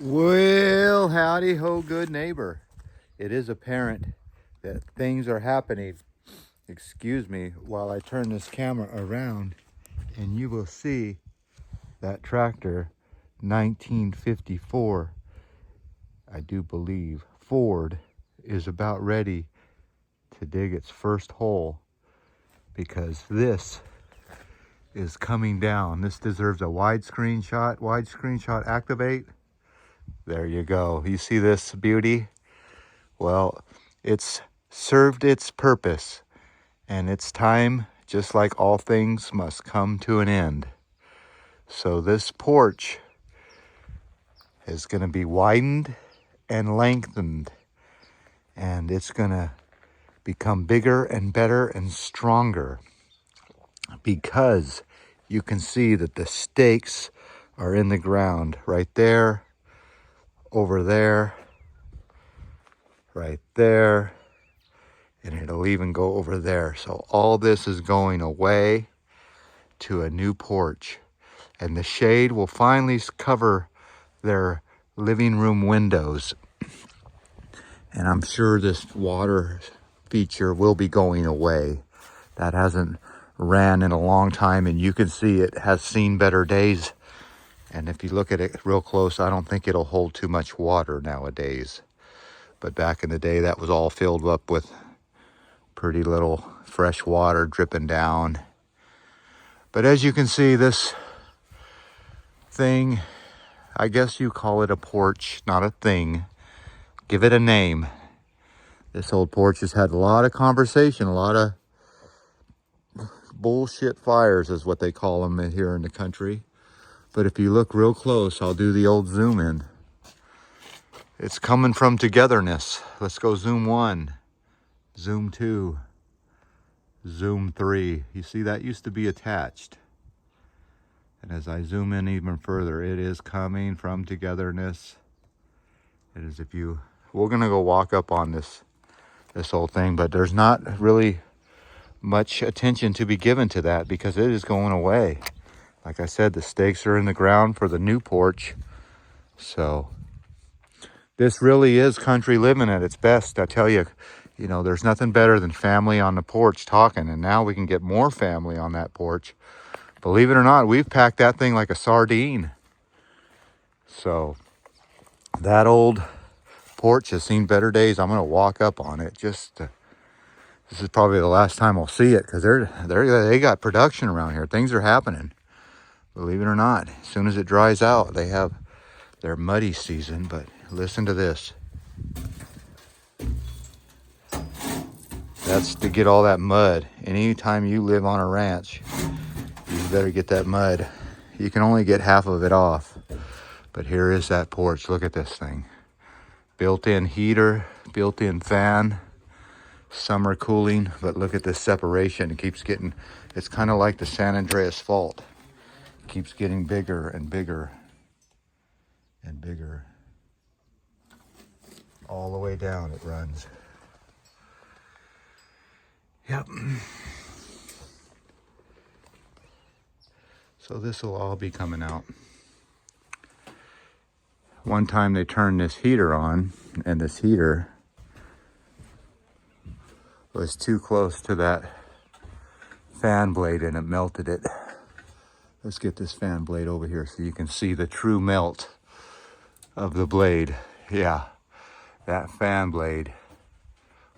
Well, howdy ho, good neighbor. It is apparent that things are happening. Excuse me while I turn this camera around and you will see that tractor, 1954, I do believe, Ford, is about ready to dig its first hole because this is coming down. This deserves a wide screenshot activate. There you go. You see this beauty? Well, it's served its purpose, and it's time, just like all things, must come to an end. So this porch is going to be widened and lengthened, and it's going to become bigger and better and stronger because you can see that the stakes are in the ground right there, over there, right there, and it'll even go over there. So all this is going away to a new porch, and the shade will finally cover their living room windows. And I'm sure this water feature will be going away. That hasn't ran in a long time, and you can see it has seen better days. And if you look at it real close, I don't think it'll hold too much water nowadays. But back in the day, that was all filled up with pretty little fresh water dripping down. But as you can see, this thing, I guess you call it a porch, not a thing. Give it a name. This old porch has had a lot of conversation, a lot of bullshit fires is what they call them here in the country. But if you look real close, I'll do the old zoom in. It's coming from togetherness. Let's go zoom 1, zoom 2, zoom 3. You see, that used to be attached. And as I zoom in even further, it is coming from togetherness. It is we're gonna go walk up on this whole thing, but there's not really much attention to be given to that because it is going away. Like I said, the stakes are in the ground for the new porch. So this really is country living at its best. I tell you, there's nothing better than family on the porch talking, and now we can get more family on that porch. Believe it or not, we've packed that thing like a sardine. So that old porch has seen better days. I'm gonna walk up on it. This is probably the last time I'll see it because they got production around here. Things are happening. Believe it or not, as soon as it dries out, they have their muddy season. But listen to this. That's to get all that mud. And anytime you live on a ranch, you better get that mud. You can only get half of it off. But here is that porch. Look at this thing. Built-in heater, built-in fan, summer cooling. But look at this separation. It keeps getting, it's kind of like the San Andreas Fault. It keeps getting bigger and bigger and bigger. All the way down it runs. Yep. So this will all be coming out. One time they turned this heater on, and this heater was too close to that fan blade and it melted it. Let's get this fan blade over here so you can see the true melt of the blade. Yeah, that fan blade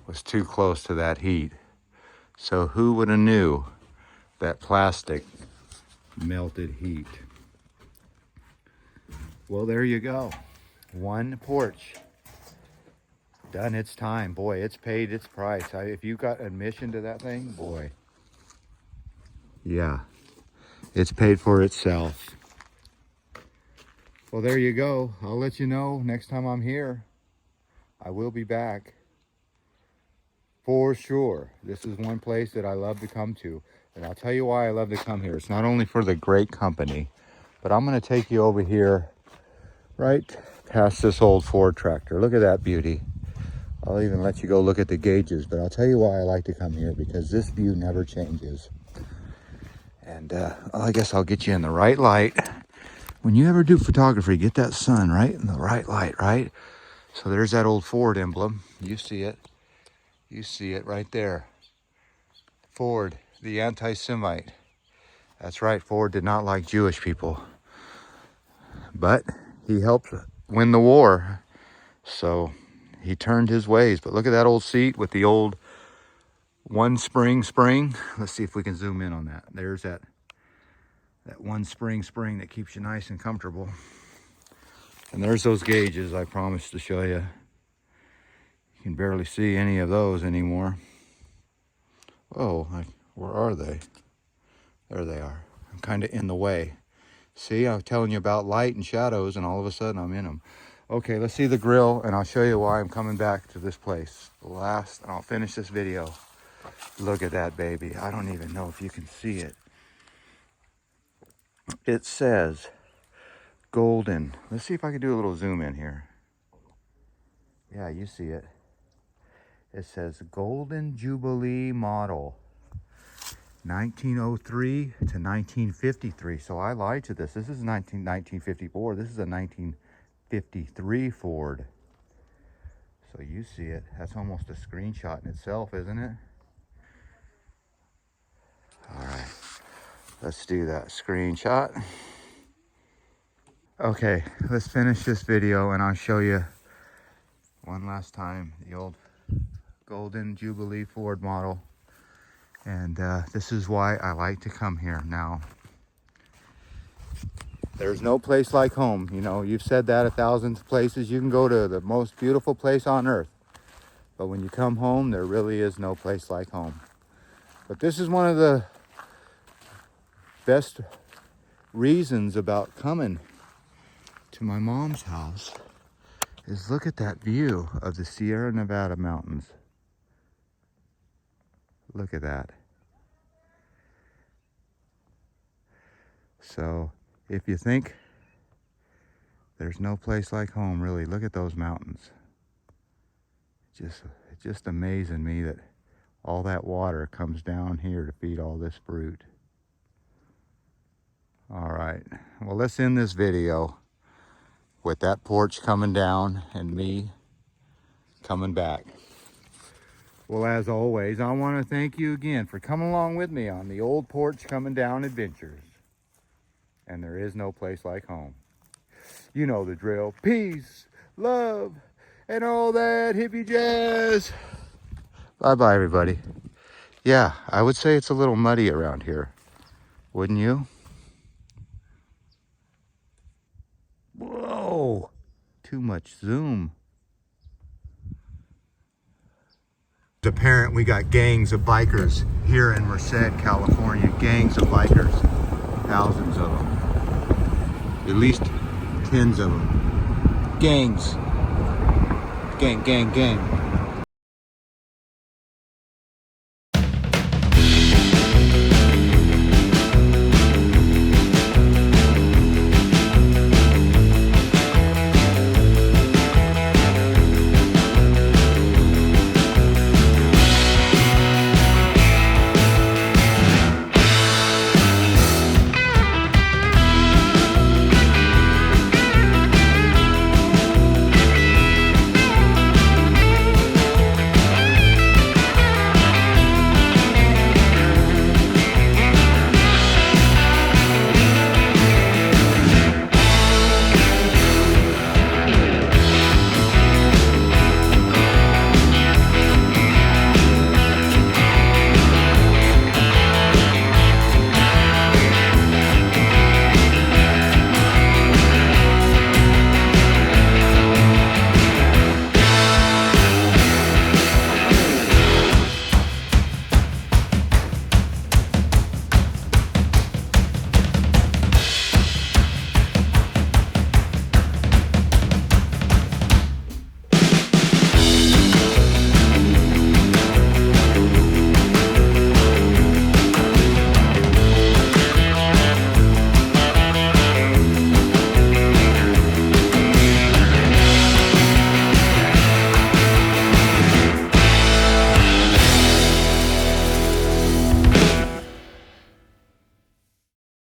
was too close to that heat. So who would have knew that plastic melted heat? Well, there you go. One porch. Done its time. Boy, it's paid its price. If you got admission to that thing, boy. Yeah, it's paid for itself. Well, there you go. I'll let you know next time I'm here. I will be back. For sure. This is one place that I love to come to. And I'll tell you why I love to come here. It's not only for the great company, but I'm going to take you over here right past this old Ford tractor. Look at that beauty. I'll even let you go look at the gauges, but I'll tell you why I like to come here, because this view never changes. And I guess I'll get you in the right light. When you ever do photography, get that sun right in the right light, right? So there's that old Ford emblem. You see it. You see it right there. Ford, the anti-Semite. That's right, Ford did not like Jewish people. But he helped win the war. So he turned his ways. But look at that old seat with the old one spring. Let's see if we can zoom in on that. There's that one spring that keeps you nice and comfortable. And there's those gauges I promised to show you. You can barely see any of those anymore. Oh, where are they? There they are. I'm kind of in the way. See, I was telling you about light and shadows, and all of a sudden I'm in them. Okay, let's see the grill, and I'll show you why I'm coming back to this place. And I'll finish this video. Look at that baby. I don't even know if you can see it. It says golden. Let's see if I can do a little zoom in here. Yeah, you see it. It says Golden Jubilee model, 1903 to 1953. So I lied to this. This is 1954. This is a 1953 Ford. So you see it. That's almost a screenshot in itself, isn't it? All right, let's do that screenshot. Okay, let's finish this video and I'll show you one last time the old Golden Jubilee Ford model. And this is why I like to come here. Now, there's no place like home. You know, you've said that 1,000 places. You can go to the most beautiful place on earth, but when you come home, there really is no place like home. But this is one of the best reasons about coming to my mom's house, is look at that view of the Sierra Nevada mountains. Look at that. So if you think there's no place like home, really, look at those mountains. It's just amazing me that all that water comes down here to feed all this fruit. All right, well, let's end this video with that porch coming down and me coming back. Well, as always, I want to thank you again for coming along with me on the old porch coming down adventures. And there is no place like home. You know the drill. Peace, love, and all that hippie jazz. Bye-bye, everybody. Yeah, I would say it's a little muddy around here. Wouldn't you? Whoa, too much zoom. It's apparent we got gangs of bikers here in Merced, California. Gangs of bikers, thousands of them. At least tens of them. Gangs. Gang.